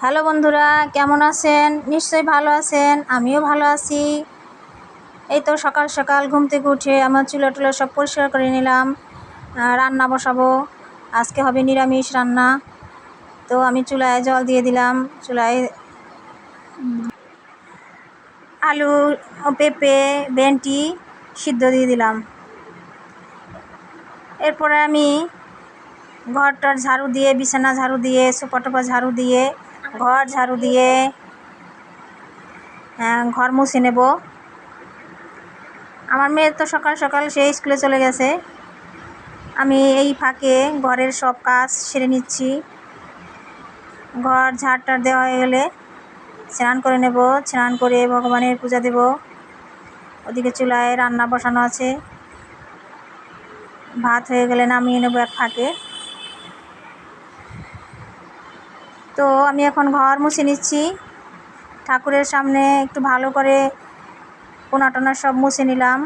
Hello বন্ধুরা, কেমন আছেন? নিশ্চয়ই ভালো আছেন, আমিও ভালো আছি। এই তো সকাল সকাল ঘুম থেকে উঠে আমার চুলা টুলা সব পরিষ্কার করে নিলাম। রান্না বসাবো, আজকে হবে নিরামিষ রান্না। তো আমি চুলায় জল দিয়ে দিলাম। চুলায় আলু, পেঁপে, ভেন্ডি সিদ্ধ দিয়ে দিলাম। এরপরে আমি ঘরটার ঝাড়ু দিয়ে, বিছানা ঝাড়ু দিয়ে, সোফা টোফা ঝাড়ু দিয়ে, ঘর ঝাড়ু দিয়ে ঘর মুছে নেব। আমার মেয়ে তো সকাল সকাল সে স্কুলে চলে গেছে। আমি এই ফাঁকে ঘরের সব কাজ সেরে নিচ্ছি। ঘর ঝাড়টার দেওয়া হয়ে গেলে স্নান করে নেব। স্নান করে ভগবানের পূজা দেব। ওদিকে চুলায় রান্না বসানো আছে। ভাত হয়ে গেলে নামিয়ে নেব এক ফাঁকে। তো আমি এখন ঘর মুছে নিচ্ছি। ঠাকুরের সামনে একটু ভালো করে কোনা টোনা সব মুছে নিলাম,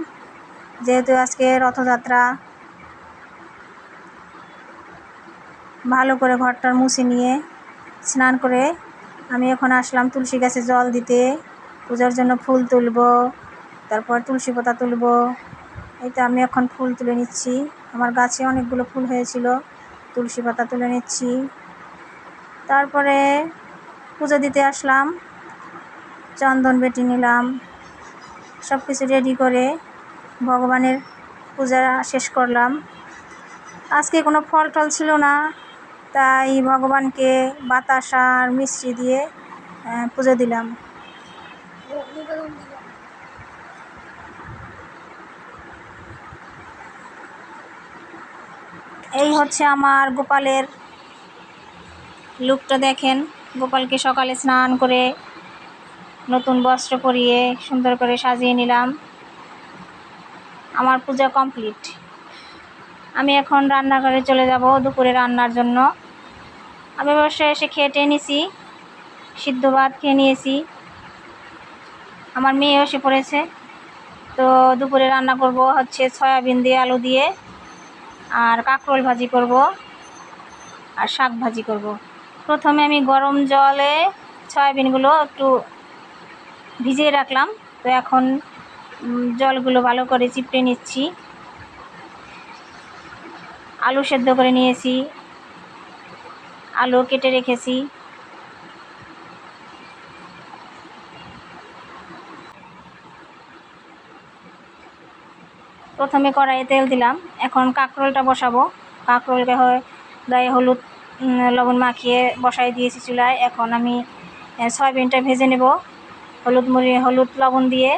যেহেতু আজকে রথযাত্রা। ভালো করে ঘরটার মুছে নিয়ে স্নান করে আমি এখন আসলাম তুলসী গাছে জল দিতে। পূজার জন্য ফুল তুলব, তারপর তুলসী পাতা তুলব। এই তো আমি এখন ফুল তুলে নিচ্ছি। আমার গাছে অনেকগুলো ফুল হয়েছিল, তুলসী পাতা তুলে নিচ্ছি। তারপরে পুজো দিতে আসলাম, চন্দন বেটে নিলাম। সব কিছু রেডি করে ভগবানের পূজা শেষ করলাম। আজকে কোনো ফল টল ছিল না, তাই ভগবানকে বাতাসা আর মিষ্টি দিয়ে পুজো দিলাম। এই হচ্ছে আমার গোপালের লুকটা, দেখেন। গোপালকে সকালে স্নান করে নতুন বস্ত্র পরিয়ে সুন্দর করে সাজিয়ে নিলাম। আমার পূজা কমপ্লিট। আমি এখন রান্নাঘরে চলে যাব দুপুরে রান্নার জন্য। আমি অবশ্যই এসে খেয়ে টেয়ে নিয়েছি, সিদ্ধ ভাত খেয়ে নিয়েছি। আমার মেয়েও এসে পড়েছে। তো দুপুরে রান্না করব হচ্ছে সয়াবিন দিয়ে, আলু দিয়ে, আর কাঁকরোল ভাজি করব, আর শাক ভাজি করব। প্রথমে আমি গরম জলে সয়াবিনগুলো একটু ভিজিয়ে রাখলাম। তো এখন জলগুলো ভালো করে চিপড়ে নিচ্ছি। আলু সেদ্ধ করে নিয়েছি, আলু কেটে রেখেছি। প্রথমে কড়াইয়ে তেল দিলাম, এখন কাঁকরোলটা বসাবো। কাঁকরোলকে গায়ে হলুদ লবণ মাখিয়ে বসাই দিয়েছি চুলায়। এখন আমি সয়াবিনটা ভেজে নেব হলুদ লবণ দিয়ে,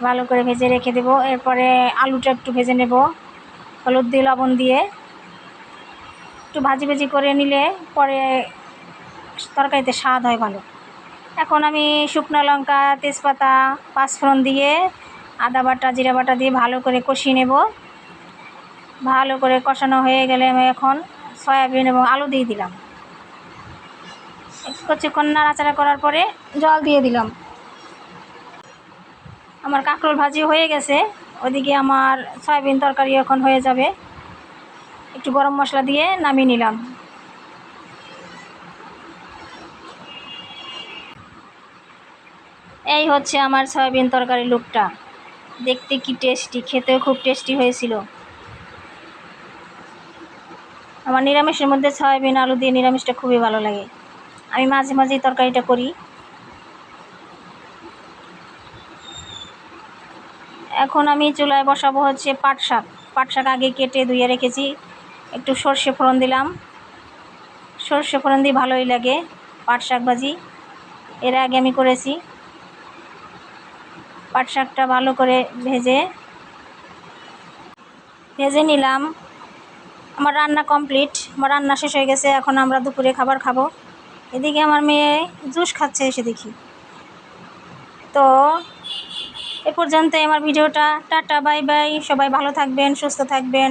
ভালো করে ভেজে রেখে দেব। এরপরে আলুটা একটু ভেজে নেব হলুদ দিয়ে, লবণ দিয়ে। একটু ভাজি ভাজি করে নিলে পরে তরকারিতে স্বাদ হয় ভালো। এখন আমি শুকনো লঙ্কা, তেজপাতা, পাঁচফোড়ন দিয়ে, আদা বাটা, জিরা বাটা দিয়ে ভালো করে কষিয়ে নেব। ভালো করে কষানো হয়ে গেলে আমি এখন সয়াবিন এবং আলু দিয়ে দিলাম। কিছুক্ষণ নাড়াচাড়া করার পরে জল দিয়ে দিলাম। আমার কাঁকরোল ভাজি হয়ে গেছে। ওদিকে আমার সয়াবিন তরকারি এখন হয়ে যাবে। একটু গরম মশলা দিয়ে নামিয়ে নিলাম। এই হচ্ছে আমার সয়াবিন তরকারি লুকটা। দেখতে কি টেস্টি, খেতেও খুব টেস্টি হয়েছিল। আমার নিরামিষের মধ্যে সয়াবিন আলু দিয়ে নিরামিষটা খুবই ভালো লাগে। আমি মাঝে মাঝেই তরকারিটা করি। এখন আমি চুলায় বসাবো হচ্ছে পাট শাক। পাট শাক আগে কেটে ধুয়ে রেখেছি। একটু সর্ষে ফোড়ন দিলাম। সর্ষে ফোড়ন দিয়ে ভালোই লাগে পাট শাক ভাজি, এর আগে আমি করেছি। পাট শাকটা ভালো করে ভেজে নিলাম। আমার রান্না কমপ্লিট, আমার রান্না শেষ হয়ে গেছে। এখন আমরা দুপুরে খাবার খাবো। এদিকে আমার মেয়ে জুস খাচ্ছে এসে দেখি। তো এ পর্যন্তই আমার ভিডিওটা। Tata, bye bye. সবাই ভালো থাকবেন, সুস্থ থাকবেন।